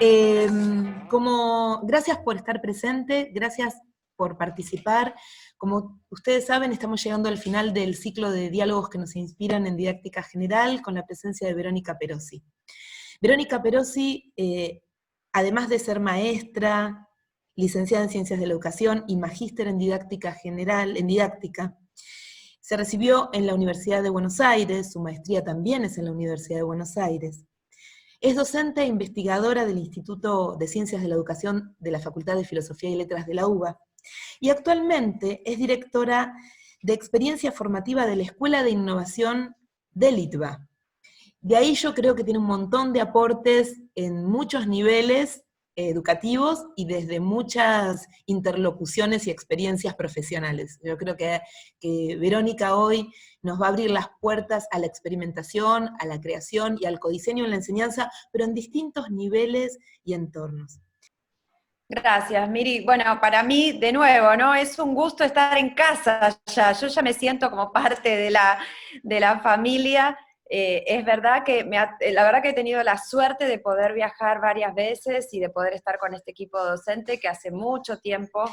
Eh, Gracias por estar presente, gracias por participar. Como ustedes saben, estamos llegando al final del ciclo de diálogos que nos inspiran en didáctica general con la presencia de Verónica Perosi. Verónica Perosi, además de ser maestra, licenciada en Ciencias de la Educación y magíster en didáctica general, en didáctica, se recibió en la Universidad de Buenos Aires, su maestría también es en la Universidad de Buenos Aires. Es docente e investigadora del Instituto de Ciencias de la Educación de la Facultad de Filosofía y Letras de la UBA, y actualmente es directora de experiencia formativa de la Escuela de Innovación del ITBA. De ahí yo creo que tiene un montón de aportes en muchos niveles educativos y desde muchas interlocuciones y experiencias profesionales. Yo creo que Verónica hoy nos va a abrir las puertas a la experimentación, a la creación y al codiseño en la enseñanza, pero en distintos niveles y entornos. Gracias, Miri. Bueno, para mí, de nuevo, ¿no? Es un gusto estar en casa ya. Yo ya me siento como parte de la familia. Es verdad que la verdad que he tenido la suerte de poder viajar varias veces y de poder estar con este equipo docente que hace mucho tiempo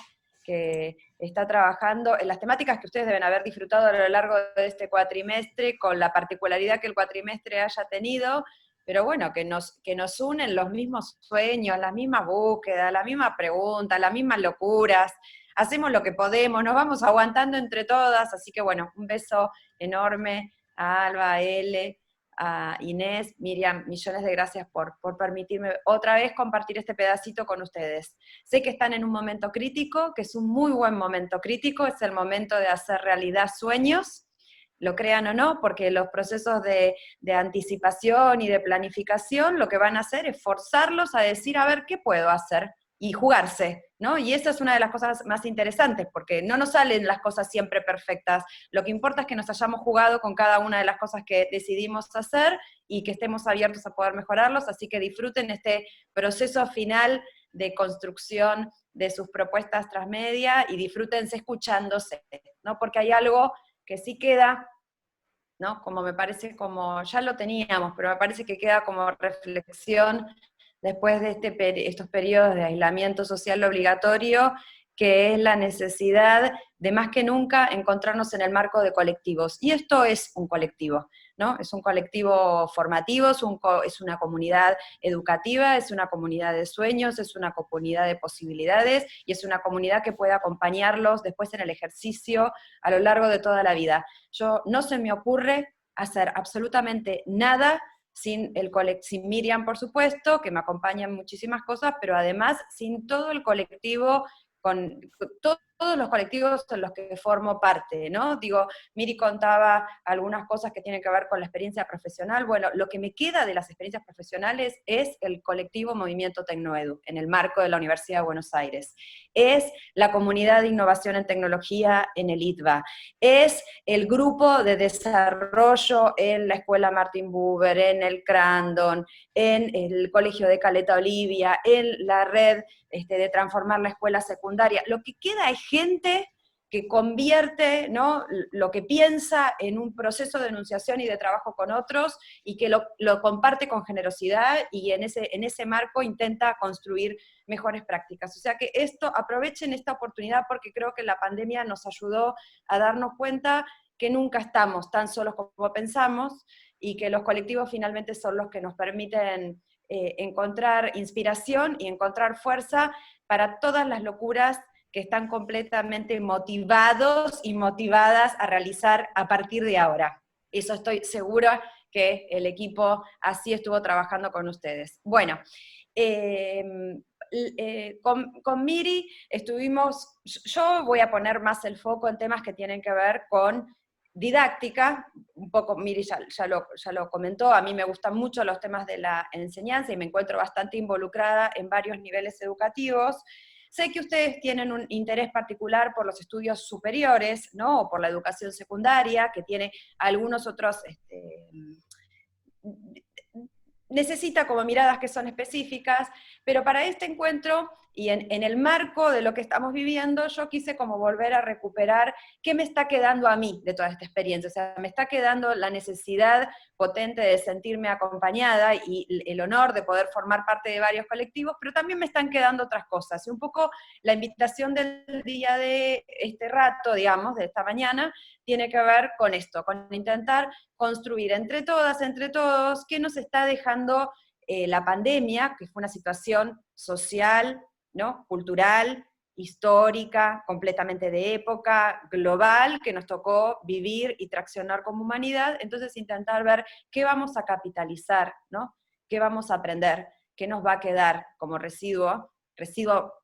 que está trabajando en las temáticas que ustedes deben haber disfrutado a lo largo de este cuatrimestre, con la particularidad que el cuatrimestre haya tenido, pero bueno, que nos unen los mismos sueños, las mismas búsquedas, las mismas preguntas, las mismas locuras. Hacemos lo que podemos, nos vamos aguantando entre todas, así que bueno, un beso enorme a Alba, a Ele, a Inés, Miriam, millones de gracias por permitirme otra vez compartir este pedacito con ustedes. Sé que están en un momento crítico, que es un muy buen momento crítico, es el momento de hacer realidad sueños, lo crean o no, porque los procesos de anticipación y de planificación lo que van a hacer es forzarlos a decir, a ver, ¿qué puedo hacer? Y jugarse, ¿no? Y esa es una de las cosas más interesantes, porque no nos salen las cosas siempre perfectas. Lo que importa es que nos hayamos jugado con cada una de las cosas que decidimos hacer y que estemos abiertos a poder mejorarlos, así que disfruten este proceso final de construcción de sus propuestas transmedia y disfrútense escuchándose, ¿no? Porque hay algo que sí queda, ¿no? Como me parece, como ya lo teníamos, pero me parece que queda como reflexión después de estos periodos de aislamiento social obligatorio, que es la necesidad de más que nunca encontrarnos en el marco de colectivos. Y esto es un colectivo, ¿no? Es un colectivo formativo, es una comunidad educativa, es una comunidad de sueños, es una comunidad de posibilidades, y es una comunidad que puede acompañarlos después en el ejercicio a lo largo de toda la vida. No se me ocurre hacer absolutamente nada sin Miriam, por supuesto, que me acompaña en muchísimas cosas, pero además sin todo el colectivo, con todos los colectivos en los que formo parte, ¿no? Digo, Miri contaba algunas cosas que tienen que ver con la experiencia profesional. Bueno, lo que me queda de las experiencias profesionales es el colectivo Movimiento Tecnoedu, en el marco de la Universidad de Buenos Aires. Es la comunidad de innovación en tecnología en el ITBA. Es el grupo de desarrollo en la Escuela Martin Buber, en el Crandon, en el Colegio de Caleta Olivia, en la red de transformar la escuela secundaria. Lo que queda es gente que convierte, ¿no?, lo que piensa en un proceso de enunciación y de trabajo con otros, y que lo comparte con generosidad, y en ese marco intenta construir mejores prácticas. O sea que aprovechen esta oportunidad, porque creo que la pandemia nos ayudó a darnos cuenta que nunca estamos tan solos como pensamos, y que los colectivos finalmente son los que nos permiten encontrar inspiración y encontrar fuerza para todas las locuras que están completamente motivados y motivadas a realizar a partir de ahora. Eso estoy segura que el equipo así estuvo trabajando con ustedes. Bueno, con Miri yo voy a poner más el foco en temas que tienen que ver con didáctica. Un poco Miri ya lo comentó, a mí me gustan mucho los temas de la enseñanza y me encuentro bastante involucrada en varios niveles educativos. Sé que ustedes tienen un interés particular por los estudios superiores, ¿no?, o por la educación secundaria, que tiene algunos otros, necesita como miradas que son específicas, Pero para este encuentro, y en el marco de lo que estamos viviendo, yo quise como volver a recuperar qué me está quedando a mí de toda esta experiencia. O sea, me está quedando la necesidad potente de sentirme acompañada y el honor de poder formar parte de varios colectivos, pero también me están quedando otras cosas. Y un poco la invitación del día de este rato, digamos, de esta mañana, tiene que ver con esto, con intentar construir entre todas, entre todos, qué nos está dejando la pandemia, que fue una situación social, ¿no? Cultural, histórica, completamente de época, global, que nos tocó vivir y traccionar como humanidad. Entonces intentar ver qué vamos a capitalizar, ¿no? Qué vamos a aprender, qué nos va a quedar como residuo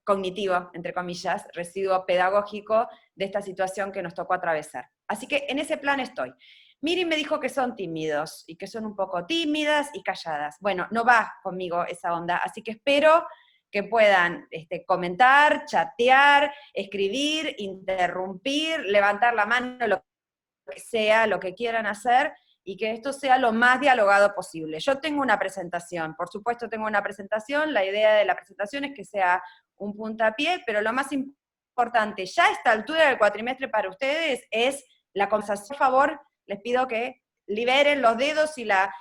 cognitivo, entre comillas, residuo pedagógico de esta situación que nos tocó atravesar. Así que en ese plan estoy. Miri me dijo que son tímidos, y que son un poco tímidas y calladas. Bueno, no va conmigo esa onda, así que espero que puedan comentar, chatear, escribir, interrumpir, levantar la mano, lo que sea, lo que quieran hacer, y que esto sea lo más dialogado posible. Yo tengo una presentación, por supuesto tengo una presentación, la idea de la presentación es que sea un puntapié, pero lo más importante ya a esta altura del cuatrimestre para ustedes es la conversación. Por favor, les pido que liberen los dedos y la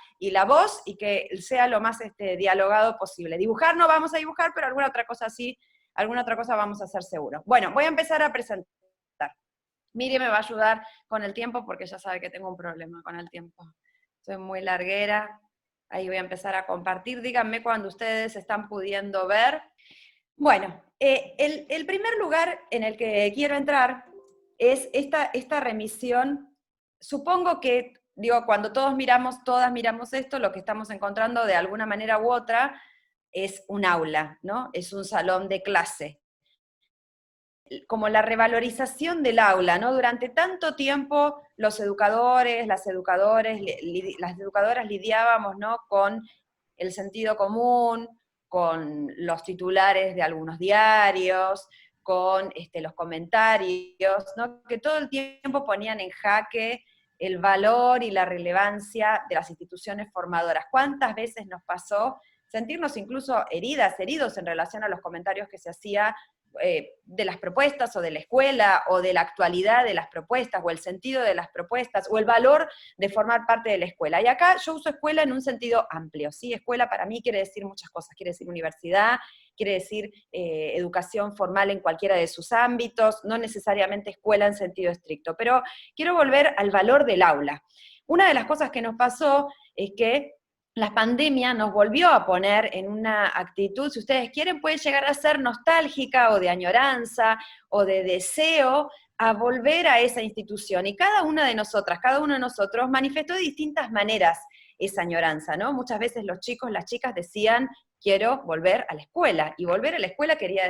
voz, y que sea lo más dialogado posible. Dibujar no vamos a dibujar, pero alguna otra cosa sí, alguna otra cosa vamos a hacer seguro. Bueno, voy a empezar a presentar. Miri me va a ayudar con el tiempo, porque ya sabe que tengo un problema con el tiempo. Soy muy larguera. Ahí voy a empezar a compartir. Díganme cuando ustedes están pudiendo ver. Bueno, el primer lugar en el que quiero entrar es esta remisión. Supongo que, cuando todas miramos esto, lo que estamos encontrando de alguna manera u otra es un aula, ¿no? Es un salón de clase. Como la revalorización del aula, ¿no? Durante tanto tiempo los educadores, las educadoras lidiábamos, ¿no? Con el sentido común, con los titulares de algunos diarios, con los comentarios, ¿no? Que todo el tiempo ponían en jaque el valor y la relevancia de las instituciones formadoras. ¿Cuántas veces nos pasó sentirnos incluso heridos en relación a los comentarios que se hacía de las propuestas, o de la escuela, o de la actualidad de las propuestas, o el sentido de las propuestas, o el valor de formar parte de la escuela? Y acá yo uso escuela en un sentido amplio, ¿sí? Escuela para mí quiere decir muchas cosas, quiere decir universidad, quiere decir educación formal en cualquiera de sus ámbitos, no necesariamente escuela en sentido estricto, pero quiero volver al valor del aula. Una de las cosas que nos pasó es que la pandemia nos volvió a poner en una actitud, si ustedes quieren, puede llegar a ser nostálgica, o de añoranza, o de deseo a volver a esa institución. Y cada una de nosotras, cada uno de nosotros manifestó de distintas maneras esa añoranza, ¿no? Muchas veces los chicos, las chicas decían, quiero volver a la escuela, y volver a la escuela quería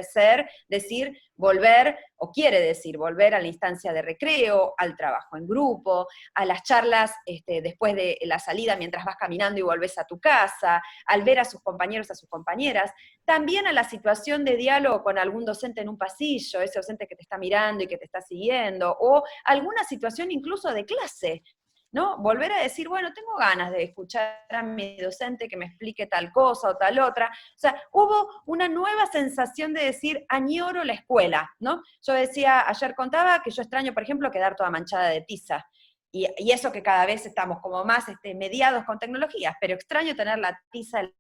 decir volver, o quiere decir volver a la instancia de recreo, al trabajo en grupo, a las charlas después de la salida mientras vas caminando y volvés a tu casa, al ver a sus compañeros, a sus compañeras, también a la situación de diálogo con algún docente en un pasillo, ese docente que te está mirando y que te está siguiendo, o alguna situación incluso de clase, ¿no? Volver a decir, bueno, tengo ganas de escuchar a mi docente que me explique tal cosa o tal otra. O sea, hubo una nueva sensación de decir, añoro la escuela, ¿no? Yo ayer contaba que yo extraño, por ejemplo, quedar toda manchada de tiza. Y eso que cada vez estamos como más mediados con tecnologías, pero extraño tener la tiza en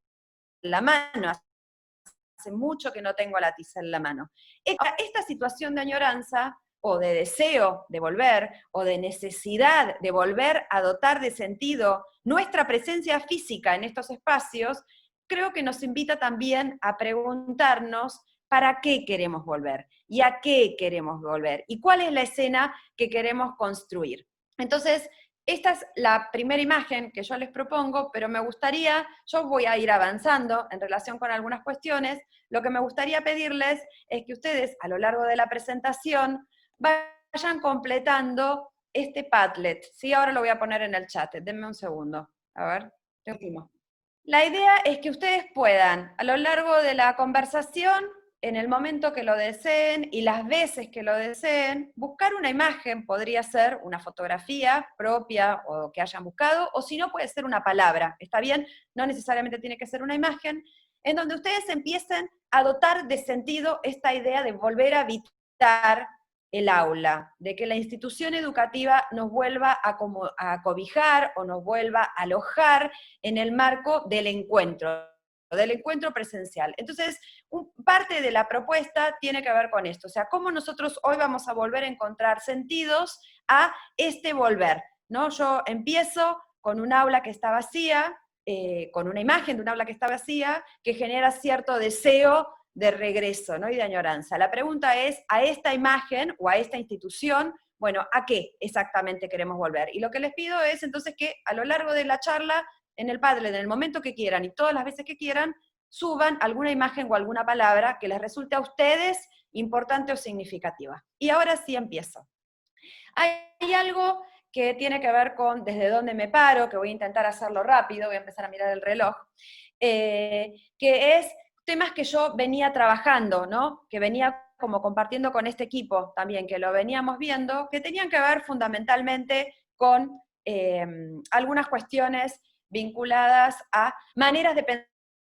la mano. Hace mucho que no tengo la tiza en la mano. Esta situación de añoranza, o de deseo de volver, o de necesidad de volver a dotar de sentido nuestra presencia física en estos espacios, creo que nos invita también a preguntarnos para qué queremos volver, y a qué queremos volver, y cuál es la escena que queremos construir. Entonces, esta es la primera imagen que yo les propongo, pero yo voy a ir avanzando en relación con algunas cuestiones. Lo que me gustaría pedirles es que ustedes, a lo largo de la presentación, vayan completando este Padlet, ¿sí? Ahora lo voy a poner en el chat, denme un segundo. A ver, último. La idea es que ustedes puedan, a lo largo de la conversación, en el momento que lo deseen y las veces que lo deseen, buscar una imagen, podría ser una fotografía propia o que hayan buscado, o si no puede ser una palabra, ¿está bien? No necesariamente tiene que ser una imagen, en donde ustedes empiecen a dotar de sentido esta idea de volver a habitar el aula, de que la institución educativa nos vuelva a cobijar o nos vuelva a alojar en el marco del encuentro presencial. Entonces, parte de la propuesta tiene que ver con esto, o sea, cómo nosotros hoy vamos a volver a encontrar sentidos a este volver, ¿no? Yo empiezo con un aula que está vacía, con una imagen de un aula que está vacía, que genera cierto deseo de regreso, ¿no? Y de añoranza. La pregunta es, a esta imagen o a esta institución, bueno, ¿a qué exactamente queremos volver? Y lo que les pido es entonces que a lo largo de la charla, en el Padlet, en el momento que quieran y todas las veces que quieran, suban alguna imagen o alguna palabra que les resulte a ustedes importante o significativa. Y ahora sí empiezo. Hay algo que tiene que ver con desde dónde me paro, que voy a intentar hacerlo rápido, voy a empezar a mirar el reloj, que es temas que yo venía trabajando, ¿no? Que venía como compartiendo con este equipo también, que lo veníamos viendo, que tenían que ver fundamentalmente con algunas cuestiones vinculadas a maneras de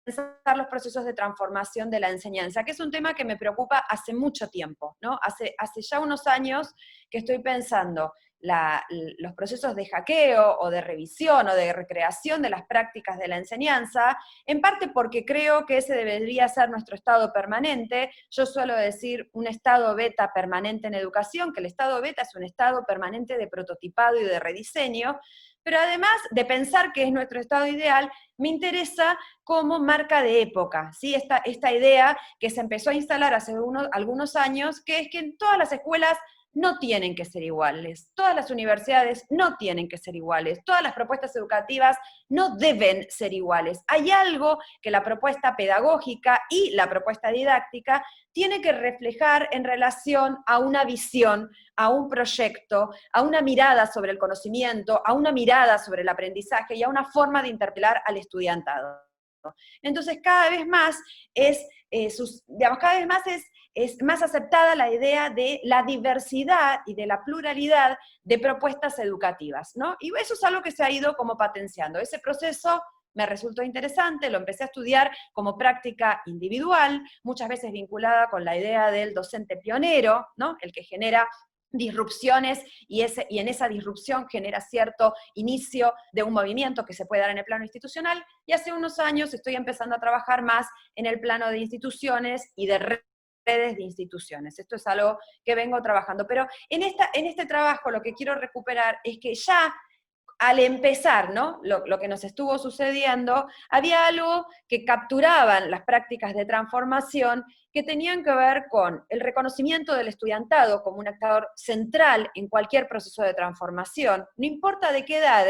pensar los procesos de transformación de la enseñanza, que es un tema que me preocupa hace mucho tiempo, ¿no? Hace ya unos años que estoy pensando los procesos de hackeo o de revisión o de recreación de las prácticas de la enseñanza, en parte porque creo que ese debería ser nuestro estado permanente. Yo suelo decir un estado beta permanente en educación, que el estado beta es un estado permanente de prototipado y de rediseño, pero además de pensar que es nuestro estado ideal, me interesa como marca de época, ¿sí? Esta idea que se empezó a instalar hace algunos años, que es que en todas las escuelas no tienen que ser iguales, todas las universidades no tienen que ser iguales, todas las propuestas educativas no deben ser iguales. Hay algo que la propuesta pedagógica y la propuesta didáctica tiene que reflejar en relación a una visión, a un proyecto, a una mirada sobre el conocimiento, a una mirada sobre el aprendizaje y a una forma de interpelar al estudiantado. Entonces cada vez más es más aceptada la idea de la diversidad y de la pluralidad de propuestas educativas, ¿no? Y eso es algo que se ha ido como potenciando. Ese proceso me resultó interesante, lo empecé a estudiar como práctica individual, muchas veces vinculada con la idea del docente pionero, ¿no? El que genera disrupciones y en esa disrupción genera cierto inicio de un movimiento que se puede dar en el plano institucional, y hace unos años estoy empezando a trabajar más en el plano de instituciones y de redes de instituciones. Esto es algo que vengo trabajando, pero en este trabajo lo que quiero recuperar es que ya al empezar, ¿no? Lo que nos estuvo sucediendo, había algo que capturaban las prácticas de transformación que tenían que ver con el reconocimiento del estudiantado como un actor central en cualquier proceso de transformación, no importa de qué edad,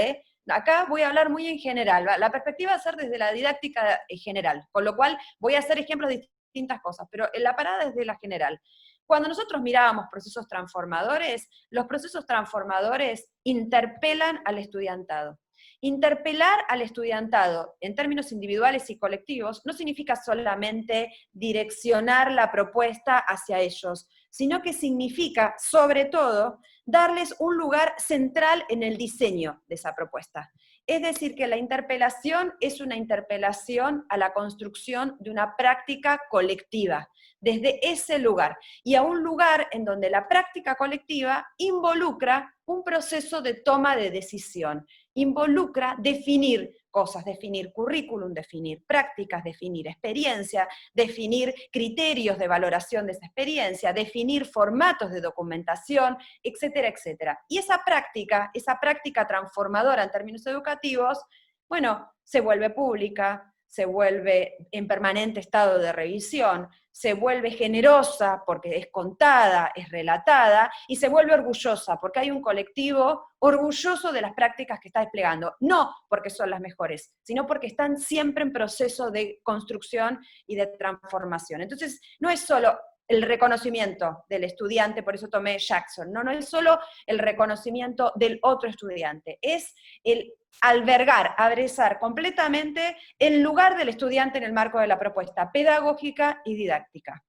acá voy a hablar muy en general, la perspectiva va a ser desde la didáctica general, con lo cual voy a hacer ejemplos de distintas cosas, pero en la parada es de la general. Cuando nosotros mirábamos procesos transformadores, los procesos transformadores interpelan al estudiantado. Interpelar al estudiantado en términos individuales y colectivos no significa solamente direccionar la propuesta hacia ellos, sino que significa, sobre todo, darles un lugar central en el diseño de esa propuesta. Es decir, que la interpelación es una interpelación a la construcción de una práctica colectiva, desde ese lugar, y a un lugar en donde la práctica colectiva involucra un proceso de toma de decisión, involucra definir cosas, definir currículum, definir prácticas, definir experiencia, definir criterios de valoración de esa experiencia, definir formatos de documentación, etcétera, etcétera. Y esa práctica transformadora en términos educativos, bueno, se vuelve pública, se vuelve en permanente estado de revisión, se vuelve generosa porque es contada, es relatada, y se vuelve orgullosa porque hay un colectivo orgulloso de las prácticas que está desplegando, no porque son las mejores, sino porque están siempre en proceso de construcción y de transformación. Entonces, no es solo el reconocimiento del estudiante, por eso tomé Jackson, no es solo el reconocimiento del otro estudiante, es el albergar, abrazar completamente el lugar del estudiante en el marco de la propuesta pedagógica y didáctica.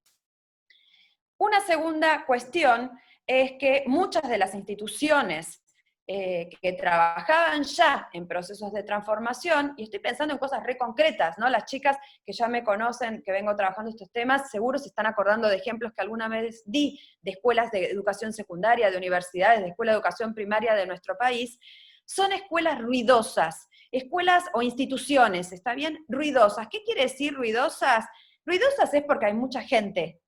Una segunda cuestión es que muchas de las instituciones que trabajaban ya en procesos de transformación, y estoy pensando en cosas re concretas, ¿no? Las chicas que ya me conocen, que vengo trabajando estos temas, seguro se están acordando de ejemplos que alguna vez di, de escuelas de educación secundaria, de universidades, de escuela de educación primaria de nuestro país. Son escuelas ruidosas, escuelas o instituciones, ¿está bien? Ruidosas. ¿Qué quiere decir ruidosas? Ruidosas es porque hay mucha gente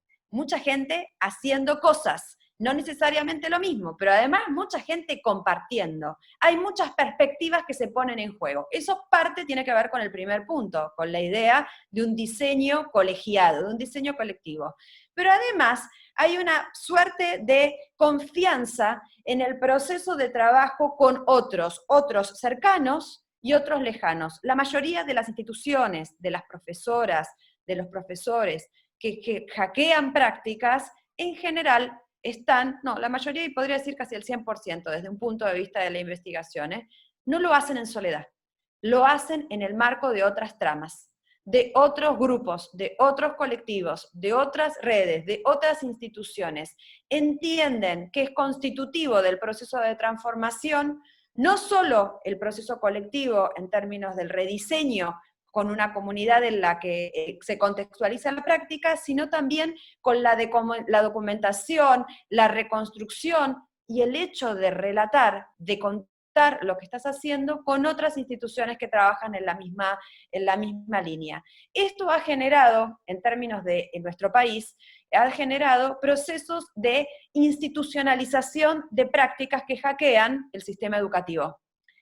haciendo cosas, no necesariamente lo mismo, pero además mucha gente compartiendo. Hay muchas perspectivas que se ponen en juego. Eso parte tiene que ver con el primer punto, con la idea de un diseño colegiado, de un diseño colectivo. Pero además hay una suerte de confianza en el proceso de trabajo con otros cercanos y otros lejanos. La mayoría de las instituciones, de las profesoras, de los profesores, que hackean prácticas, en general están, no, la mayoría, y podría decir casi el 100%, desde un punto de vista de la investigación, no lo hacen en soledad, lo hacen en el marco de otras tramas, de otros grupos, de otros colectivos, de otras redes, de otras instituciones. Entienden que es constitutivo del proceso de transformación, no solo el proceso colectivo en términos del rediseño con una comunidad en la que se contextualiza la práctica, sino también con la documentación, la reconstrucción y el hecho de relatar, de contar lo que estás haciendo con otras instituciones que trabajan en la misma línea. Esto ha generado, en términos de en nuestro país, ha generado procesos de institucionalización de prácticas que hackean el sistema educativo.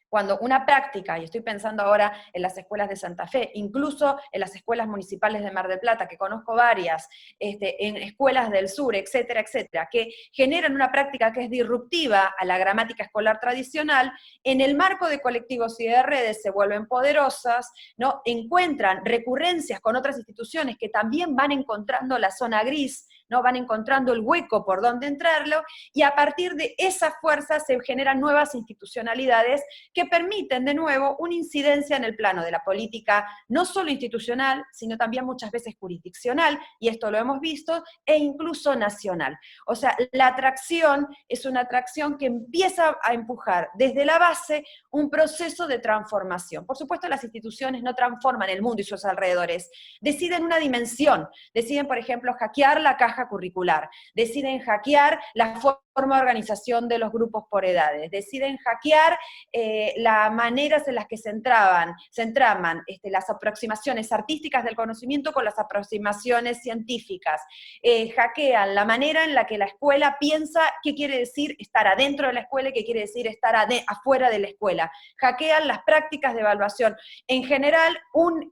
Cuando una práctica, y estoy pensando ahora en las escuelas de Santa Fe, incluso en las escuelas municipales de Mar del Plata, que conozco varias, en escuelas del sur, etcétera, etcétera, que generan una práctica que es disruptiva a la gramática escolar tradicional, en el marco de colectivos y de redes se vuelven poderosas, ¿no? Encuentran recurrencias con otras instituciones que también van encontrando la zona gris, ¿no? Van encontrando el hueco por donde entrarlo, y a partir de esa fuerza se generan nuevas institucionalidades que permiten de nuevo una incidencia en el plano de la política, no solo institucional, sino también muchas veces jurisdiccional, y esto lo hemos visto, e incluso nacional. O sea, la atracción es una atracción que empieza a empujar desde la base un proceso de transformación. Por supuesto, las instituciones no transforman el mundo y sus alrededores, deciden una dimensión, deciden, por ejemplo, hackear la caja curricular, deciden hackear la forma de organización de los grupos por edades, deciden hackear las maneras en las que se entraman las aproximaciones artísticas del conocimiento con las aproximaciones científicas, hackean la manera en la que la escuela piensa qué quiere decir estar adentro de la escuela y qué quiere decir estar afuera de la escuela, hackean las prácticas de evaluación. En general,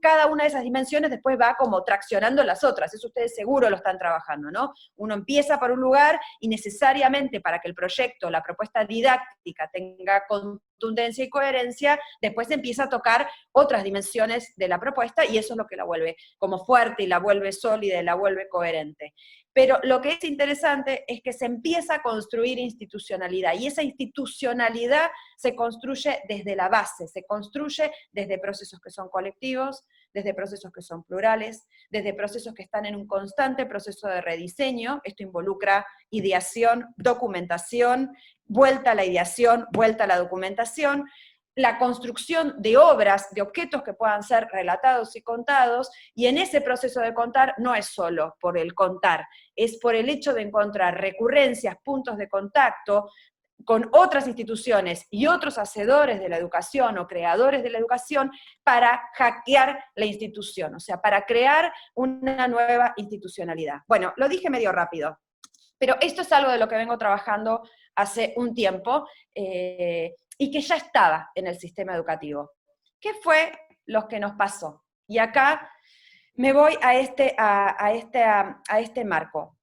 cada una de esas dimensiones después va como traccionando las otras, eso ustedes seguro lo están trabajando, ¿no? Uno empieza por un lugar y necesariamente para que el proyecto, la propuesta didáctica tenga contundencia y coherencia, después empieza a tocar otras dimensiones de la propuesta y eso es lo que la vuelve como fuerte y la vuelve sólida y la vuelve coherente. Pero lo que es interesante es que se empieza a construir institucionalidad, y esa institucionalidad se construye desde la base, se construye desde procesos que son colectivos, desde procesos que son plurales, desde procesos que están en un constante proceso de rediseño. Esto involucra ideación, documentación, vuelta a la ideación, vuelta a la documentación, la construcción de obras, de objetos que puedan ser relatados y contados, y en ese proceso de contar no es solo por el contar, es por el hecho de encontrar recurrencias, puntos de contacto con otras instituciones y otros hacedores de la educación o creadores de la educación para hackear la institución, o sea, para crear una nueva institucionalidad. Bueno, lo dije medio rápido, pero esto es algo de lo que vengo trabajando hace un tiempo, y que ya estaba en el sistema educativo. ¿Qué fue lo que nos pasó? Y acá me voy a este marco.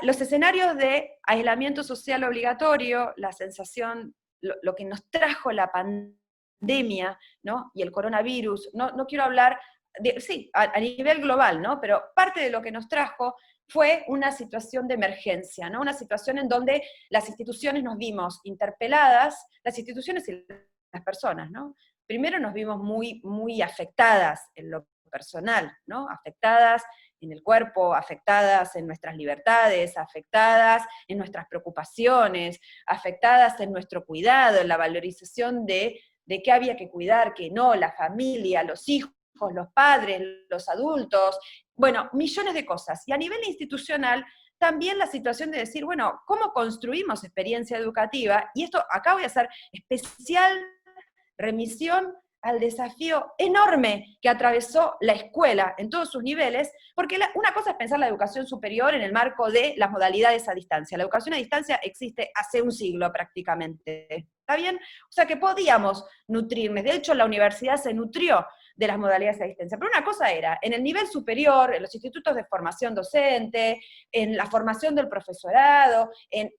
Los escenarios de aislamiento social obligatorio, la sensación, lo que nos trajo la pandemia, ¿no? Y el coronavirus, no quiero hablar, sí, a nivel global, ¿no? Pero parte de lo que nos trajo fue una situación de emergencia, ¿no? Una situación en donde las instituciones nos vimos interpeladas, las instituciones y las personas, ¿no? Primero nos vimos muy, muy afectadas en lo personal, ¿no? Afectadas en el cuerpo, afectadas en nuestras libertades, afectadas en nuestras preocupaciones, afectadas en nuestro cuidado, en la valorización de qué había que cuidar, qué no, la familia, los hijos, los padres, los adultos, bueno, millones de cosas. Y a nivel institucional, también la situación de decir, bueno, ¿cómo construimos experiencia educativa? Y esto, acá voy a hacer especial remisión al desafío enorme que atravesó la escuela en todos sus niveles, porque una cosa es pensar la educación superior en el marco de las modalidades a distancia. La educación a distancia existe hace un siglo prácticamente, ¿está bien? O sea que podíamos nutrirnos, de hecho la universidad se nutrió de las modalidades a distancia, pero una cosa era, en el nivel superior, en los institutos de formación docente, en la formación del profesorado, en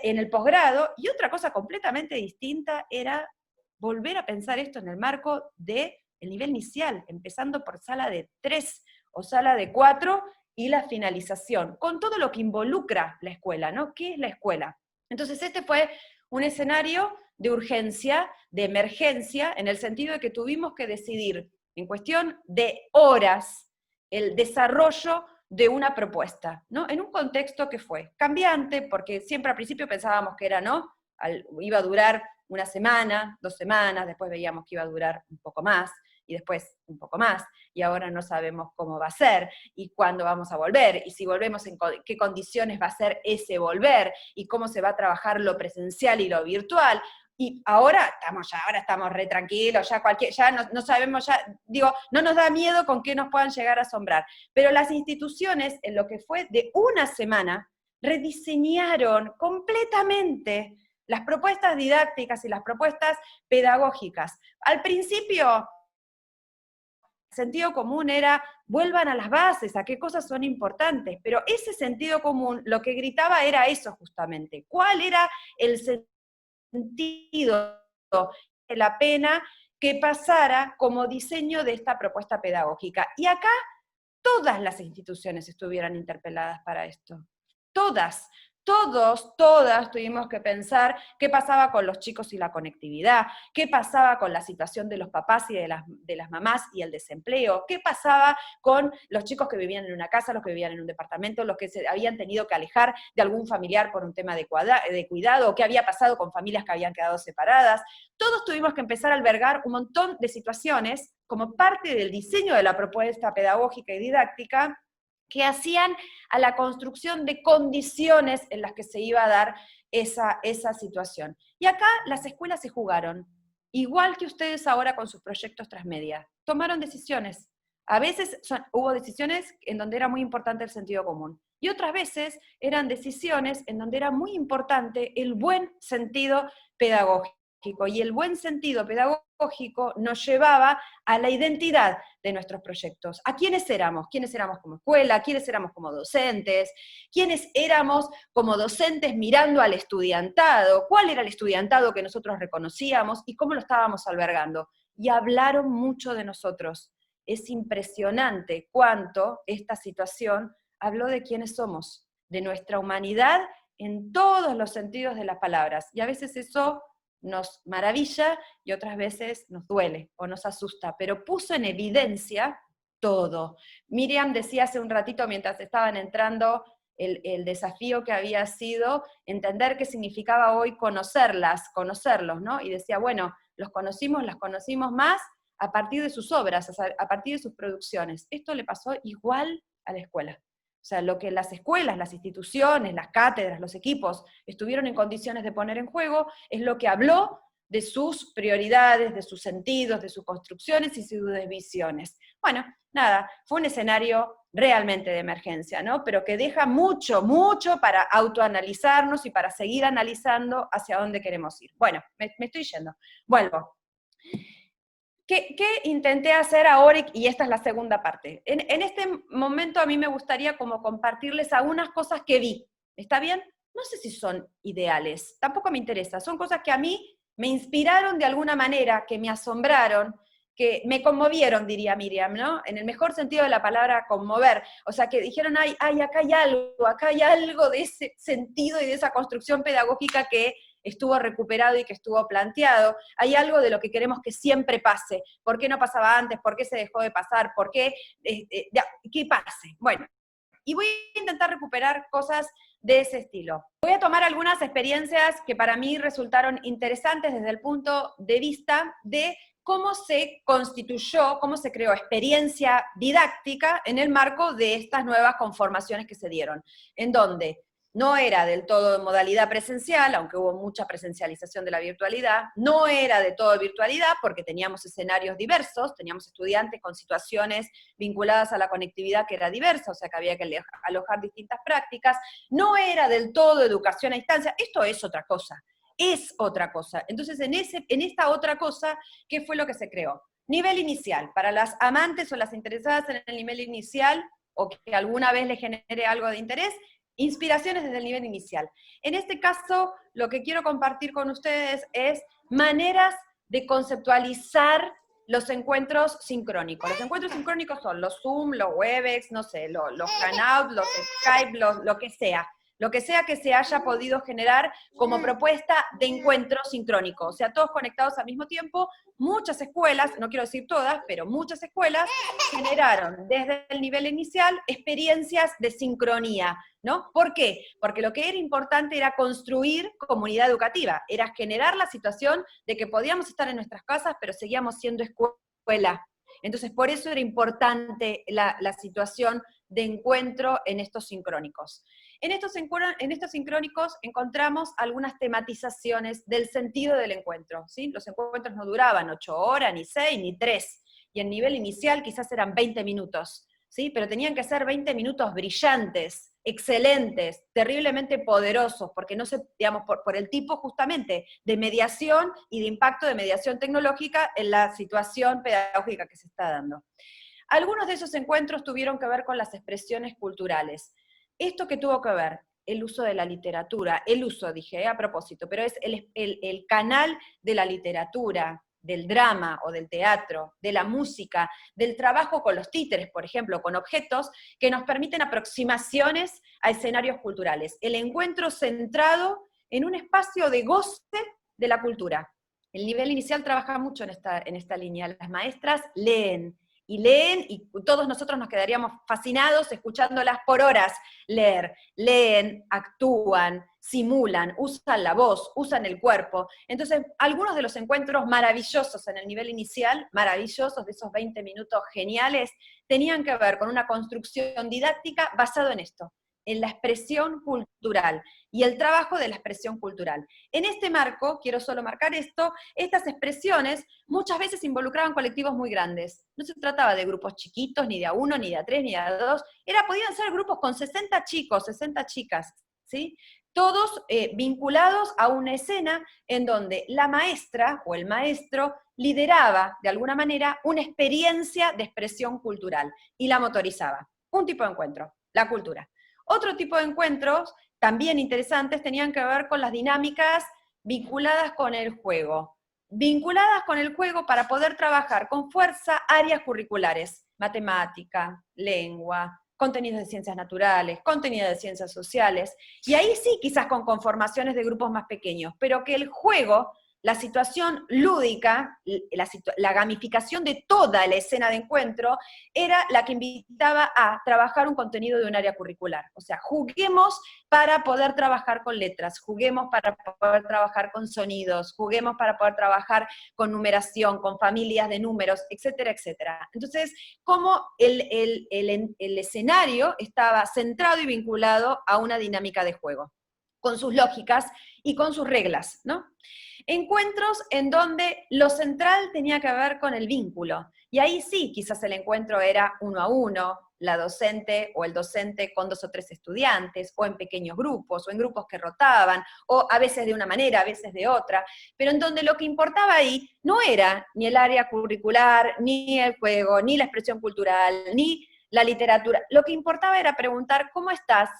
el posgrado, y otra cosa completamente distinta era volver a pensar esto en el marco del nivel inicial, empezando por sala de 3 o sala de 4 y la finalización, con todo lo que involucra la escuela, ¿no? ¿Qué es la escuela? Entonces este fue un escenario de urgencia, de emergencia, en el sentido de que tuvimos que decidir en cuestión de horas el desarrollo de una propuesta, ¿no? En un contexto que fue cambiante, porque siempre al principio pensábamos que era, ¿no? Iba a durar una semana, 2 semanas, después veíamos que iba a durar un poco más, y después un poco más, y ahora no sabemos cómo va a ser, y cuándo vamos a volver, y si volvemos en qué condiciones va a ser ese volver, y cómo se va a trabajar lo presencial y lo virtual. Y ahora estamos re tranquilos, ya no sabemos, no nos da miedo con qué nos puedan llegar a asombrar. Pero las instituciones, en lo que fue de una semana, rediseñaron completamente las propuestas didácticas y las propuestas pedagógicas. Al principio, el sentido común era, vuelvan a las bases, a qué cosas son importantes, pero ese sentido común lo que gritaba era eso justamente. ¿Cuál era el sentido de la pena que pasara como diseño de esta propuesta pedagógica? Y acá todas las instituciones estuvieran interpeladas para esto. Todas. Todas tuvimos que pensar qué pasaba con los chicos y la conectividad, qué pasaba con la situación de los papás y de las mamás y el desempleo, qué pasaba con los chicos que vivían en una casa, los que vivían en un departamento, los que se habían tenido que alejar de algún familiar por un tema de cuidado, o qué había pasado con familias que habían quedado separadas. Todos tuvimos que empezar a albergar un montón de situaciones como parte del diseño de la propuesta pedagógica y didáctica, que hacían a la construcción de condiciones en las que se iba a dar esa situación. Y acá las escuelas se jugaron, igual que ustedes ahora con sus proyectos transmedia. Tomaron decisiones. A veces hubo decisiones en donde era muy importante el sentido común, y otras veces eran decisiones en donde era muy importante el buen sentido pedagógico. Y el buen sentido pedagógico nos llevaba a la identidad de nuestros proyectos. ¿A quiénes éramos? ¿Quiénes éramos como escuela? ¿Quiénes éramos como docentes? ¿Quiénes éramos como docentes mirando al estudiantado? ¿Cuál era el estudiantado que nosotros reconocíamos y cómo lo estábamos albergando? Y hablaron mucho de nosotros. Es impresionante cuánto esta situación habló de quiénes somos, de nuestra humanidad en todos los sentidos de las palabras. Y a veces eso nos maravilla y otras veces nos duele o nos asusta, pero puso en evidencia todo. Miriam decía hace un ratito, mientras estaban entrando, el desafío que había sido entender qué significaba hoy conocerlos, ¿no? Y decía, bueno, las conocimos más a partir de sus obras, a partir de sus producciones. Esto le pasó igual a la escuela. O sea, lo que las escuelas, las instituciones, las cátedras, los equipos estuvieron en condiciones de poner en juego es lo que habló de sus prioridades, de sus sentidos, de sus construcciones y sus visiones. Bueno, nada, fue un escenario realmente de emergencia, ¿no? Pero que deja mucho, mucho para autoanalizarnos y para seguir analizando hacia dónde queremos ir. Bueno, me estoy yendo. Vuelvo. ¿Qué intenté hacer ahora? Y esta es la segunda parte. En este momento a mí me gustaría como compartirles algunas cosas que vi. ¿Está bien? No sé si son ideales, tampoco me interesa. Son cosas que a mí me inspiraron de alguna manera, que me asombraron, que me conmovieron, diría Miriam, ¿no? En el mejor sentido de la palabra conmover. O sea, que dijeron, acá hay algo de ese sentido y de esa construcción pedagógica que estuvo recuperado y que estuvo planteado. Hay algo de lo que queremos que siempre pase. ¿Por qué no pasaba antes? ¿Por qué se dejó de pasar? ¿Por qué? ¿Qué pase? Bueno, y voy a intentar recuperar cosas de ese estilo. Voy a tomar algunas experiencias que para mí resultaron interesantes desde el punto de vista de cómo se constituyó, cómo se creó experiencia didáctica en el marco de estas nuevas conformaciones que se dieron, en donde no era del todo modalidad presencial, aunque hubo mucha presencialización de la virtualidad, no era de todo virtualidad porque teníamos escenarios diversos, teníamos estudiantes con situaciones vinculadas a la conectividad que era diversa, o sea que había que alojar distintas prácticas, no era del todo educación a distancia, esto es otra cosa. Es otra cosa. Entonces, en esta otra cosa, ¿qué fue lo que se creó? Nivel inicial, para las amantes o las interesadas en el nivel inicial, o que alguna vez les genere algo de interés, inspiraciones desde el nivel inicial. En este caso, lo que quiero compartir con ustedes es maneras de conceptualizar los encuentros sincrónicos. Los encuentros sincrónicos son los Zoom, los Webex, no sé, los Hangouts, los Skype, lo que sea. Lo que sea que se haya podido generar como propuesta de encuentro sincrónico, o sea, todos conectados al mismo tiempo. Muchas escuelas, no quiero decir todas, pero muchas escuelas generaron desde el nivel inicial experiencias de sincronía, ¿no? ¿Por qué? Porque lo que era importante era construir comunidad educativa, era generar la situación de que podíamos estar en nuestras casas, pero seguíamos siendo escuela. Entonces, por eso era importante la situación de encuentro en estos sincrónicos. En estos sincrónicos encontramos algunas tematizaciones del sentido del encuentro, ¿sí? Los encuentros no duraban 8 horas, ni 6, ni 3, y el nivel inicial quizás eran 20 minutos, ¿sí? Pero tenían que ser 20 minutos brillantes, excelentes, terriblemente poderosos, porque no se, digamos, por el tipo justamente de mediación y de impacto de mediación tecnológica en la situación pedagógica que se está dando. Algunos de esos encuentros tuvieron que ver con las expresiones culturales. ¿Esto qué tuvo que ver? El uso de la literatura, el uso, dije, a propósito, pero es el canal de la literatura, del drama o del teatro, de la música, del trabajo con los títeres, por ejemplo, con objetos que nos permiten aproximaciones a escenarios culturales. El encuentro centrado en un espacio de goce de la cultura. El nivel inicial trabaja mucho en esta línea. Las maestras leen, y todos nosotros nos quedaríamos fascinados escuchándolas por horas leer. Leen, actúan, simulan, usan la voz, usan el cuerpo. Entonces, algunos de los encuentros maravillosos en el nivel inicial, maravillosos, de esos 20 minutos geniales, tenían que ver con una construcción didáctica basado en esto, en la expresión cultural y el trabajo de la expresión cultural. En este marco, quiero solo marcar esto, estas expresiones muchas veces involucraban colectivos muy grandes. No se trataba de grupos chiquitos, ni de a uno, ni de a tres, ni de a dos. Podían ser grupos con 60 chicos, 60 chicas, ¿sí? Todos vinculados a una escena en donde la maestra o el maestro lideraba, de alguna manera, una experiencia de expresión cultural y la motorizaba. Un tipo de encuentro, la cultura. Otro tipo de encuentros, también interesantes, tenían que ver con las dinámicas vinculadas con el juego. Vinculadas con el juego para poder trabajar con fuerza áreas curriculares, matemática, lengua, contenidos de ciencias naturales, contenidos de ciencias sociales, y ahí sí quizás con conformaciones de grupos más pequeños, pero que el juego, la situación lúdica, la gamificación de toda la escena de encuentro, era la que invitaba a trabajar un contenido de un área curricular. O sea, juguemos para poder trabajar con letras, juguemos para poder trabajar con sonidos, juguemos para poder trabajar con numeración, con familias de números, etcétera, etcétera. Entonces, como el escenario estaba centrado y vinculado a una dinámica de juego, con sus lógicas y con sus reglas, ¿no? Encuentros en donde lo central tenía que ver con el vínculo, y ahí sí, quizás el encuentro era 1 a 1, la docente o el docente con 2 o 3 estudiantes, o en pequeños grupos, o en grupos que rotaban, o a veces de una manera, a veces de otra, pero en donde lo que importaba ahí no era ni el área curricular, ni el juego, ni la expresión cultural, ni la literatura. Lo que importaba era preguntar, ¿cómo estás?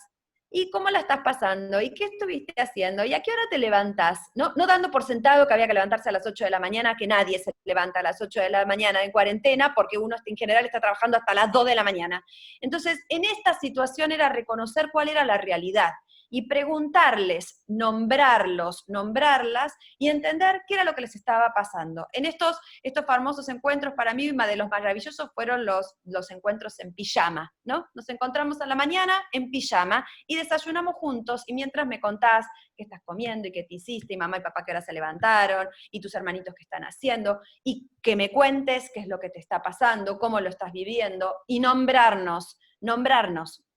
¿Y cómo la estás pasando? ¿Y qué estuviste haciendo? ¿Y a qué hora te levantás? No dando por sentado que había que levantarse a las 8 de la mañana, que nadie se levanta a las 8 de la mañana en cuarentena, porque uno en general está trabajando hasta las 2 de la mañana. Entonces, en esta situación era reconocer cuál era la realidad. y preguntarles, nombrarlos, nombrarlas, y entender qué era lo que les estaba pasando. En estos famosos encuentros, para mí, uno de los maravillosos fueron los encuentros en pijama, ¿no? Nos encontramos a la mañana en pijama y desayunamos juntos, y mientras me contás qué estás comiendo y qué te hiciste, y mamá y papá que ahora se levantaron, y tus hermanitos qué están haciendo, y que me cuentes qué es lo que te está pasando, cómo lo estás viviendo, y nombrarnos,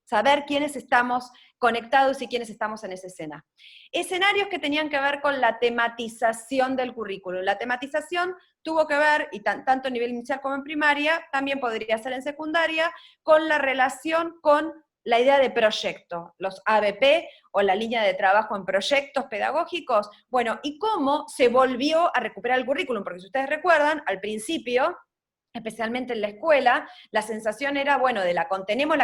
saber quiénes estamos conectados y quiénes estamos en esa escena. Escenarios que tenían que ver con la tematización del currículum. La tematización tuvo que ver, y tanto a nivel inicial como en primaria, también podría ser en secundaria, con la relación con la idea de proyecto, los ABP o la línea de trabajo en proyectos pedagógicos. Bueno, y cómo se volvió a recuperar el currículum, porque si ustedes recuerdan, al principio, especialmente en la escuela, la sensación era, bueno, de la contenemos,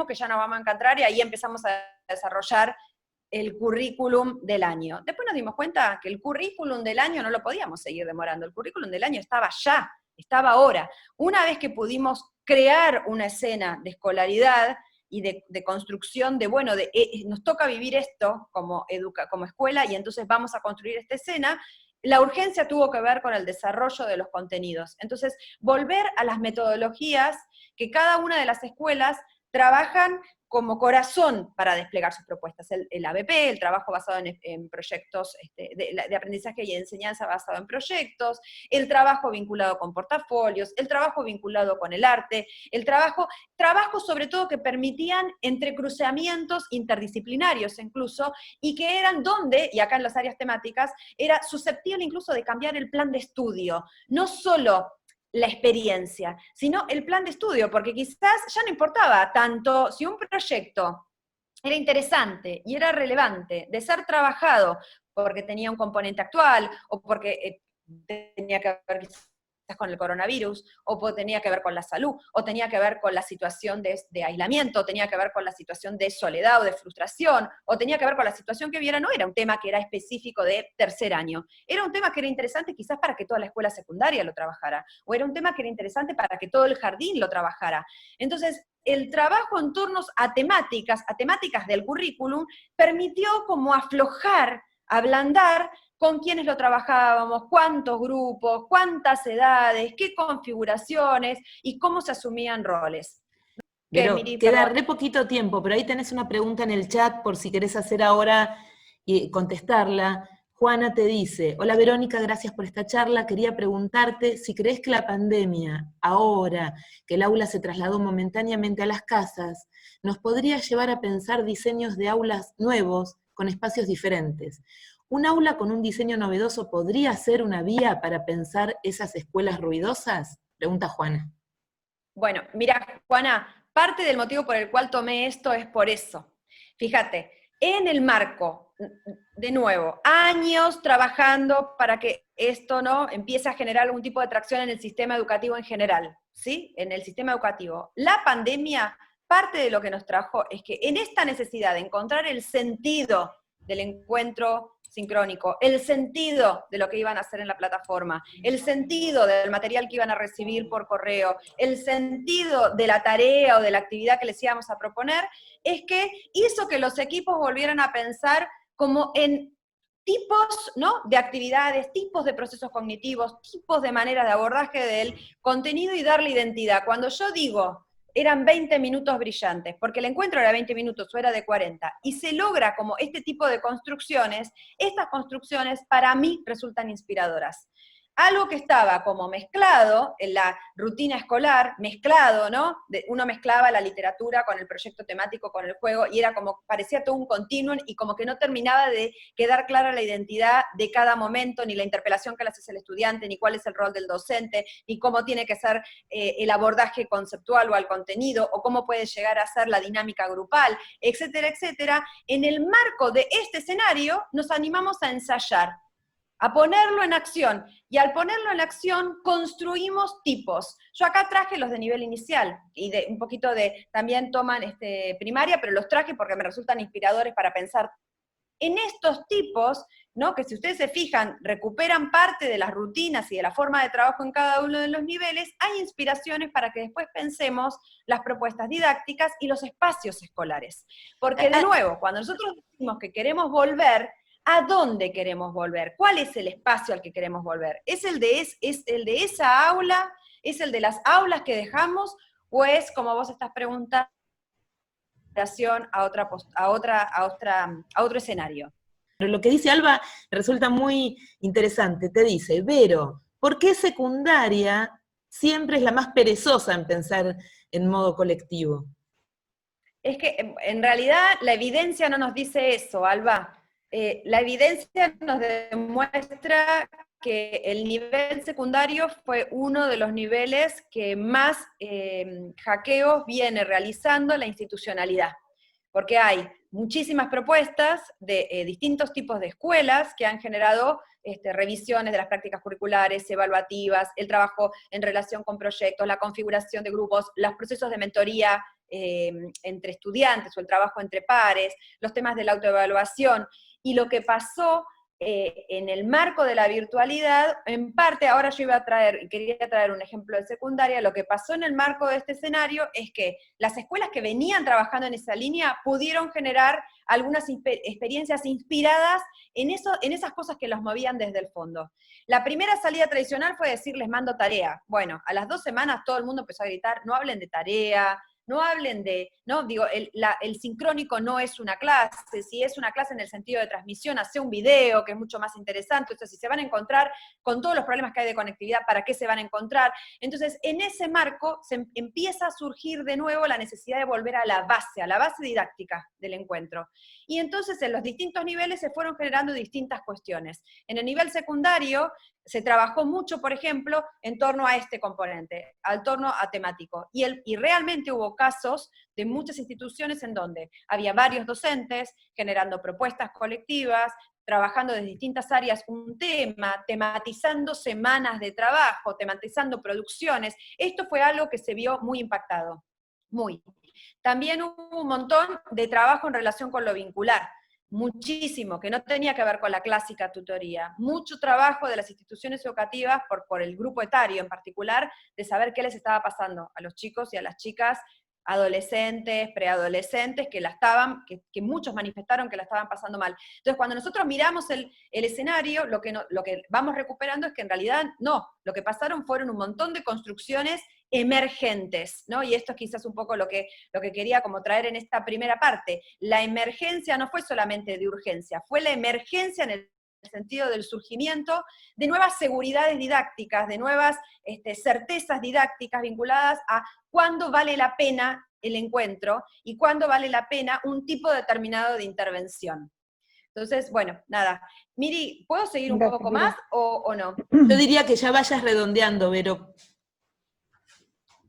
que ya no vamos a encontrar, y ahí empezamos a desarrollar el currículum del año. Después nos dimos cuenta que el currículum del año no lo podíamos seguir demorando, el currículum del año estaba ya, estaba ahora. Una vez que pudimos crear una escena de escolaridad y de construcción de, bueno, nos toca vivir esto como escuela, y entonces vamos a construir esta escena, la urgencia tuvo que ver con el desarrollo de los contenidos. Entonces, volver a las metodologías que cada una de las escuelas trabajan como corazón para desplegar sus propuestas. El ABP, el trabajo basado en proyectos de aprendizaje y enseñanza basado en proyectos, el trabajo vinculado con portafolios, el trabajo vinculado con el arte, el trabajo sobre todo que permitían entrecruzamientos interdisciplinarios incluso, y que eran donde, y acá en las áreas temáticas, era susceptible incluso de cambiar el plan de estudio, no solo la experiencia, sino el plan de estudio, porque quizás ya no importaba tanto si un proyecto era interesante y era relevante de ser trabajado porque tenía un componente actual, o porque tenía que ver quizás con el coronavirus, o tenía que ver con la salud, o tenía que ver con la situación de aislamiento, o tenía que ver con la situación de soledad o de frustración, o tenía que ver con la situación que viera. No era un tema que era específico de tercer año, era un tema que era interesante quizás para que toda la escuela secundaria lo trabajara, o era un tema que era interesante para que todo el jardín lo trabajara. Entonces, el trabajo en torno a temáticas del currículum, permitió como aflojar, ablandar con quiénes lo trabajábamos, cuántos grupos, cuántas edades, qué configuraciones y cómo se asumían roles. Pero queda re poquito tiempo, pero ahí tenés una pregunta en el chat por si querés hacer ahora y contestarla. Juana te dice, hola Verónica, gracias por esta charla, quería preguntarte si crees que la pandemia, ahora que el aula se trasladó momentáneamente a las casas, nos podría llevar a pensar diseños de aulas nuevos con espacios diferentes. ¿Un aula con un diseño novedoso podría ser una vía para pensar esas escuelas ruidosas? Pregunta Juana. Bueno, mira, Juana, parte del motivo por el cual tomé esto es por eso. Fíjate, en el marco, de nuevo, años trabajando para que esto no empiece a generar algún tipo de tracción en el sistema educativo en general, ¿sí? En el sistema educativo. La pandemia, parte de lo que nos trajo es que en esta necesidad de encontrar el sentido del encuentro sincrónico, el sentido de lo que iban a hacer en la plataforma, el sentido del material que iban a recibir por correo, el sentido de la tarea o de la actividad que les íbamos a proponer, es que hizo que los equipos volvieran a pensar como en tipos, ¿no?, de actividades, tipos de procesos cognitivos, tipos de manera de abordaje del contenido y darle identidad. Cuando yo digo eran 20 minutos brillantes, porque el encuentro era 20 minutos o era de 40, y se logra como este tipo de construcciones, estas construcciones para mí resultan inspiradoras. Algo que estaba como mezclado en la rutina escolar, mezclado, ¿no? Uno mezclaba la literatura con el proyecto temático, con el juego, y era como, parecía todo un continuum, y como que no terminaba de quedar clara la identidad de cada momento, ni la interpelación que le hace el estudiante, ni cuál es el rol del docente, ni cómo tiene que ser el abordaje conceptual o al contenido, o cómo puede llegar a ser la dinámica grupal, etcétera, etcétera. En el marco de este escenario, nos animamos a ensayar, a ponerlo en acción, y al ponerlo en acción construimos tipos. Yo acá traje los de nivel inicial, y un poquito también toman primaria, pero los traje porque me resultan inspiradores para pensar. En estos tipos ¿no? Que si ustedes se fijan, recuperan parte de las rutinas y de la forma de trabajo en cada uno de los niveles, hay inspiraciones para que después pensemos las propuestas didácticas y los espacios escolares. Porque de nuevo, cuando nosotros decimos que queremos volver, ¿a dónde queremos volver? ¿Cuál es el espacio al que queremos volver? ¿Es el de esa aula? ¿Es el de las aulas que dejamos? ¿O es, como vos estás preguntando, a otro escenario? Pero lo que dice Alba resulta muy interesante. Te dice, Vero, ¿por qué secundaria siempre es la más perezosa en pensar en modo colectivo? Es que en realidad la evidencia no nos dice eso, Alba. La evidencia nos demuestra que el nivel secundario fue uno de los niveles que más hackeos viene realizando la institucionalidad, porque hay muchísimas propuestas de distintos tipos de escuelas que han generado revisiones de las prácticas curriculares, evaluativas, el trabajo en relación con proyectos, la configuración de grupos, los procesos de mentoría entre estudiantes o el trabajo entre pares, los temas de la autoevaluación. Y lo que pasó en el marco de la virtualidad, en parte, ahora yo quería traer un ejemplo de secundaria, lo que pasó en el marco de este escenario es que las escuelas que venían trabajando en esa línea pudieron generar algunas experiencias inspiradas en esas cosas que los movían desde el fondo. La primera salida tradicional fue decir, les mando tarea. Bueno, a las 2 semanas todo el mundo empezó a gritar, no hablen de tarea, no hablen de, ¿no? Digo, el sincrónico no es una clase, si es una clase en el sentido de transmisión, hace un video, que es mucho más interesante. Entonces, si se van a encontrar con todos los problemas que hay de conectividad, ¿para qué se van a encontrar? Entonces, en ese marco se empieza a surgir de nuevo la necesidad de volver a la base didáctica del encuentro. Y entonces, en los distintos niveles se fueron generando distintas cuestiones. En el nivel secundario, se trabajó mucho, por ejemplo, en torno a este componente, al torno a temático. Y realmente hubo casos de muchas instituciones en donde había varios docentes generando propuestas colectivas, trabajando desde distintas áreas un tema, tematizando semanas de trabajo, tematizando producciones. Esto fue algo que se vio muy impactado, muy. También hubo un montón de trabajo en relación con lo vincular. Muchísimo, que no tenía que ver con la clásica tutoría. Mucho trabajo de las instituciones educativas, por el grupo etario en particular, de saber qué les estaba pasando a los chicos y a las chicas, adolescentes, preadolescentes, que muchos manifestaron que la estaban pasando mal. Entonces, cuando nosotros miramos el escenario, lo que vamos recuperando es que en realidad no, lo que pasaron fueron un montón de construcciones emergentes, ¿no? Y esto es quizás un poco lo que quería como traer en esta primera parte. La emergencia no fue solamente de urgencia, fue la emergencia en el sentido del surgimiento de nuevas seguridades didácticas, de nuevas certezas didácticas vinculadas a cuándo vale la pena el encuentro y cuándo vale la pena un tipo determinado de intervención. Entonces, bueno, nada. Miri, ¿puedo seguir un poco más o no? Yo diría que ya vayas redondeando, Vero.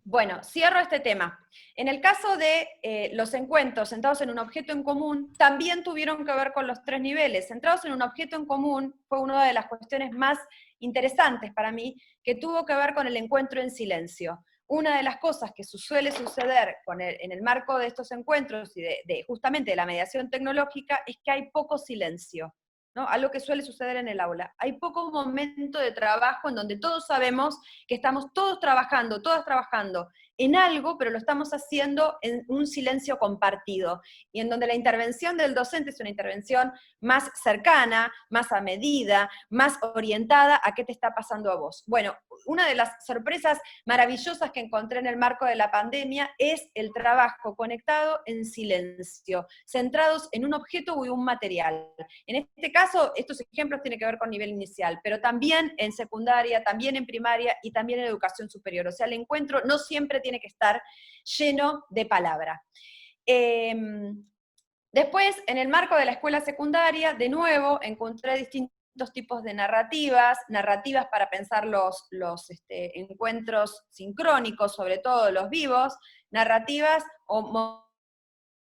Bueno, cierro este tema. En el caso de los encuentros centrados en un objeto en común, también tuvieron que ver con los 3 niveles. Centrados en un objeto en común fue una de las cuestiones más interesantes para mí, que tuvo que ver con el encuentro en silencio. Una de las cosas que suele suceder en el marco de estos encuentros y justamente de la mediación tecnológica es que hay poco silencio, ¿no? Algo que suele suceder en el aula. Hay poco momento de trabajo en donde todos sabemos que estamos todas trabajando en algo, pero lo estamos haciendo en un silencio compartido, y en donde la intervención del docente es una intervención más cercana, más a medida, más orientada a qué te está pasando a vos. Bueno, una de las sorpresas maravillosas que encontré en el marco de la pandemia es el trabajo conectado en silencio, centrados en un objeto o un material. En este caso, estos ejemplos tienen que ver con nivel inicial, pero también en secundaria, también en primaria y también en educación superior. O sea, el encuentro no siempre tiene que estar lleno de palabra. Después, en el marco de la escuela secundaria, de nuevo, encontré distintos tipos de narrativas para pensar los encuentros sincrónicos, sobre todo los vivos, narrativas o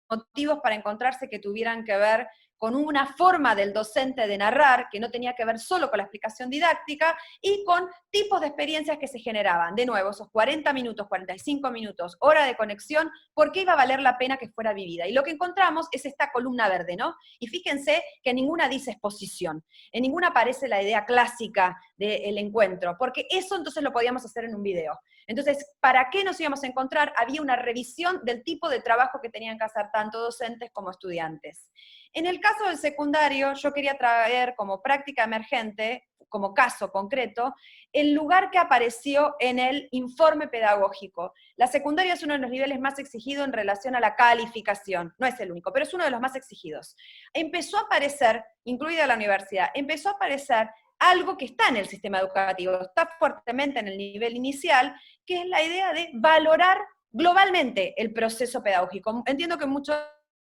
motivos para encontrarse que tuvieran que ver con una forma del docente de narrar, que no tenía que ver solo con la explicación didáctica, y con tipos de experiencias que se generaban. De nuevo, esos 40 minutos, 45 minutos, hora de conexión, ¿por qué iba a valer la pena que fuera vivida? Y lo que encontramos es esta columna verde, ¿no? Y fíjense que ninguna dice exposición, en ninguna aparece la idea clásica del encuentro, porque eso entonces lo podíamos hacer en un video. Entonces, ¿para qué nos íbamos a encontrar? Había una revisión del tipo de trabajo que tenían que hacer tanto docentes como estudiantes. En el caso del secundario, yo quería traer como práctica emergente, como caso concreto, el lugar que apareció en el informe pedagógico. La secundaria es uno de los niveles más exigidos en relación a la calificación, no es el único, pero es uno de los más exigidos. Empezó a aparecer, incluida la universidad, empezó a aparecer algo que está en el sistema educativo, está fuertemente en el nivel inicial, que es la idea de valorar globalmente el proceso pedagógico. Entiendo que muchos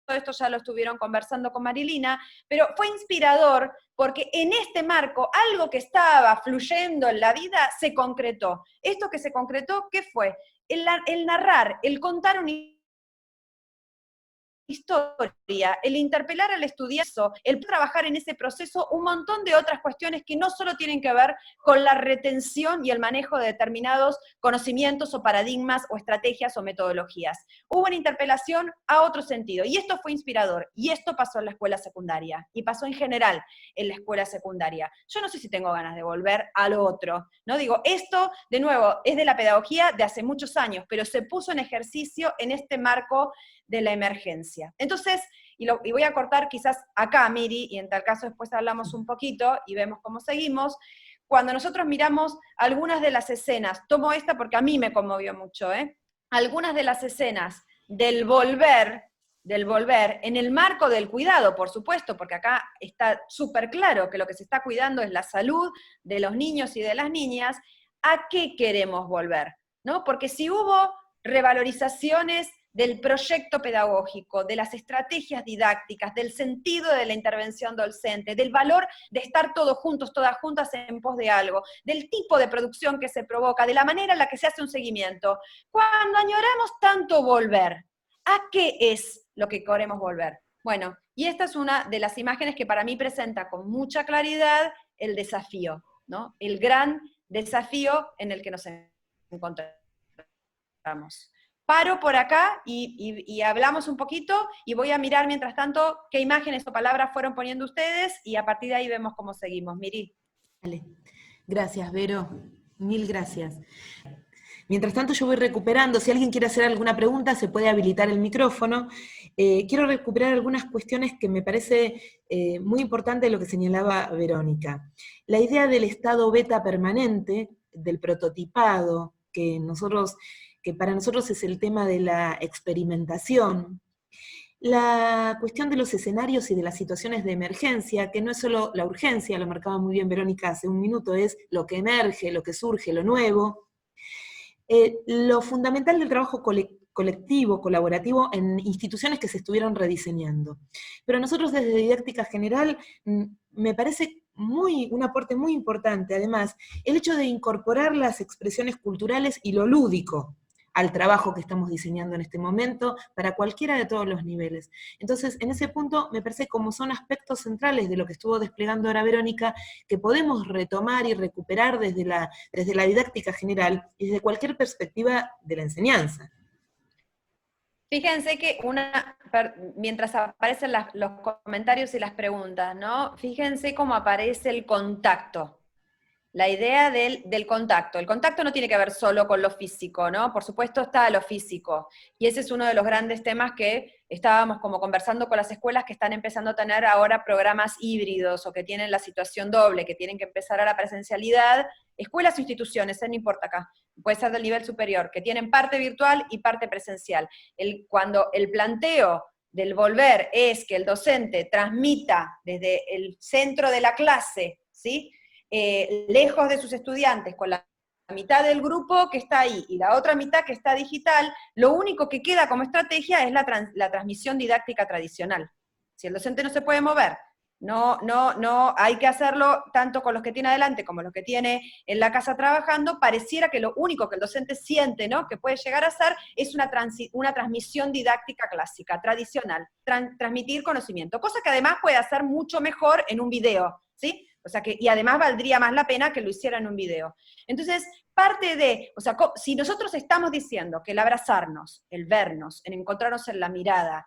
de esto ya lo estuvieron conversando con Marilina, pero fue inspirador porque en este marco algo que estaba fluyendo en la vida se concretó. Esto que se concretó, ¿qué fue? El narrar, el contar una historia, el interpelar al estudiante, el trabajar en ese proceso, un montón de otras cuestiones que no solo tienen que ver con la retención y el manejo de determinados conocimientos o paradigmas o estrategias o metodologías. Hubo una interpelación a otro sentido, y esto fue inspirador, y esto pasó en la escuela secundaria, y pasó en general en la escuela secundaria. Yo no sé si tengo ganas de volver a lo otro, ¿no? Digo, esto, de nuevo, es de la pedagogía de hace muchos años, pero se puso en ejercicio en este marco de la emergencia. Entonces, y voy a cortar quizás acá, Miri, y en tal caso después hablamos un poquito y vemos cómo seguimos. Cuando nosotros miramos algunas de las escenas, tomo esta porque a mí me conmovió mucho, algunas de las escenas del volver, en el marco del cuidado, por supuesto, porque acá está súper claro que lo que se está cuidando es la salud de los niños y de las niñas. ¿A qué queremos volver? ¿No? Porque si hubo revalorizaciones del proyecto pedagógico, de las estrategias didácticas, del sentido de la intervención docente, del valor de estar todos juntos, todas juntas en pos de algo, del tipo de producción que se provoca, de la manera en la que se hace un seguimiento. Cuando añoramos tanto volver, ¿a qué es lo que queremos volver? Bueno, y esta es una de las imágenes que para mí presenta con mucha claridad el desafío, ¿no? El gran desafío en el que nos encontramos. Paro por acá y hablamos un poquito, y voy a mirar mientras tanto qué imágenes o palabras fueron poniendo ustedes, y a partir de ahí vemos cómo seguimos. Miri. Vale. Gracias, Vero. Mil gracias. Mientras tanto yo voy recuperando, si alguien quiere hacer alguna pregunta se puede habilitar el micrófono. Quiero recuperar algunas cuestiones que me parece muy importante lo que señalaba Verónica. La idea del estado beta permanente, del prototipado, que para nosotros es el tema de la experimentación, la cuestión de los escenarios y de las situaciones de emergencia, que no es solo la urgencia, lo marcaba muy bien Verónica hace un minuto, es lo que emerge, lo que surge, lo nuevo. Lo fundamental del trabajo colectivo, colaborativo, en instituciones que se estuvieron rediseñando. Pero a nosotros desde Didáctica General me parece un aporte muy importante, además, el hecho de incorporar las expresiones culturales y lo lúdico al trabajo que estamos diseñando en este momento, para cualquiera de todos los niveles. Entonces, en ese punto, me parece como son aspectos centrales de lo que estuvo desplegando ahora Verónica, que podemos retomar y recuperar desde la didáctica general y desde cualquier perspectiva de la enseñanza. Fíjense que mientras aparecen los comentarios y las preguntas, ¿no? Fíjense cómo aparece el contacto. La idea del contacto. El contacto no tiene que ver solo con lo físico, ¿no? Por supuesto está lo físico. Y ese es uno de los grandes temas que estábamos como conversando con las escuelas que están empezando a tener ahora programas híbridos o que tienen la situación doble, que tienen que empezar a la presencialidad. Escuelas o instituciones, no importa acá, puede ser del nivel superior, que tienen parte virtual y parte presencial. Cuando el planteo del volver es que el docente transmita desde el centro de la clase, ¿sí?, lejos de sus estudiantes, con la mitad del grupo que está ahí y la otra mitad que está digital, lo único que queda como estrategia es la transmisión didáctica tradicional. Si el docente no se puede mover No, hay que hacerlo tanto con los que tiene adelante como los que tiene en la casa trabajando. Pareciera que lo único que el docente siente, ¿no?, que puede llegar a hacer es una transmisión didáctica clásica, tradicional, transmitir conocimiento, cosa que además puede hacer mucho mejor en un video, ¿sí? O sea y además valdría más la pena que lo hiciera en un video. Entonces, parte de, o sea, si nosotros estamos diciendo que el abrazarnos, el vernos, el encontrarnos en la mirada,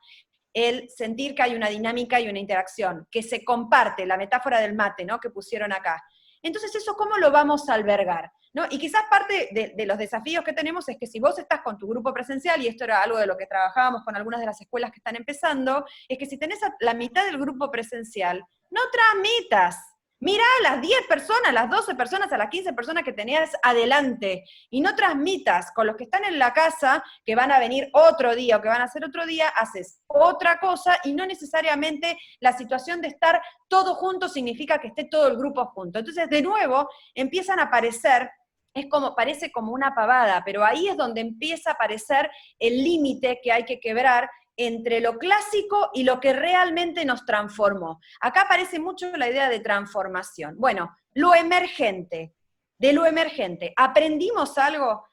el sentir que hay una dinámica y una interacción, que se comparte, la metáfora del mate, ¿no?, que pusieron acá. Entonces, ¿eso cómo lo vamos a albergar? ¿No? Y quizás parte de los desafíos que tenemos es que si vos estás con tu grupo presencial, y esto era algo de lo que trabajábamos con algunas de las escuelas que están empezando, es que si tenés a la mitad del grupo presencial, no transmitas. Mirá a las 10 personas, a las 12 personas, a las 15 personas que tenías adelante, y no transmitas con los que están en la casa, que van a venir otro día o que van a hacer otro día, haces otra cosa, y no necesariamente la situación de estar todos juntos significa que esté todo el grupo junto. Entonces, de nuevo, empiezan a aparecer, parece como una pavada, pero ahí es donde empieza a aparecer el límite que hay que quebrar entre lo clásico y lo que realmente nos transformó. Acá aparece mucho la idea de transformación. Bueno, lo emergente, de lo emergente, ¿aprendimos algo?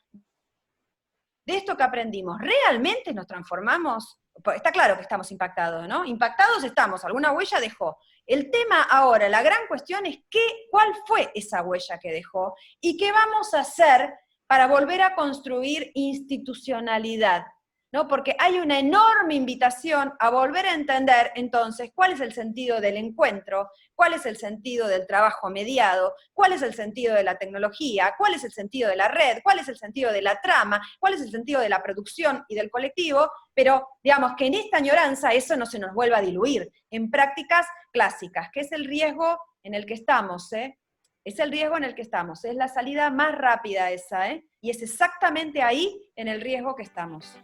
De esto que aprendimos, ¿realmente nos transformamos? Pues está claro que estamos impactados, ¿no? Impactados estamos, alguna huella dejó. El tema ahora, la gran cuestión es cuál fue esa huella que dejó y qué vamos a hacer para volver a construir institucionalidad, ¿no? Porque hay una enorme invitación a volver a entender entonces cuál es el sentido del encuentro, cuál es el sentido del trabajo mediado, cuál es el sentido de la tecnología, cuál es el sentido de la red, cuál es el sentido de la trama, cuál es el sentido de la producción y del colectivo, pero digamos que en esta añoranza eso no se nos vuelva a diluir en prácticas clásicas, que es el riesgo en el que estamos, ¿eh? Es el riesgo en el que estamos, es la salida más rápida esa, ¿eh? Y es exactamente ahí en el riesgo que estamos.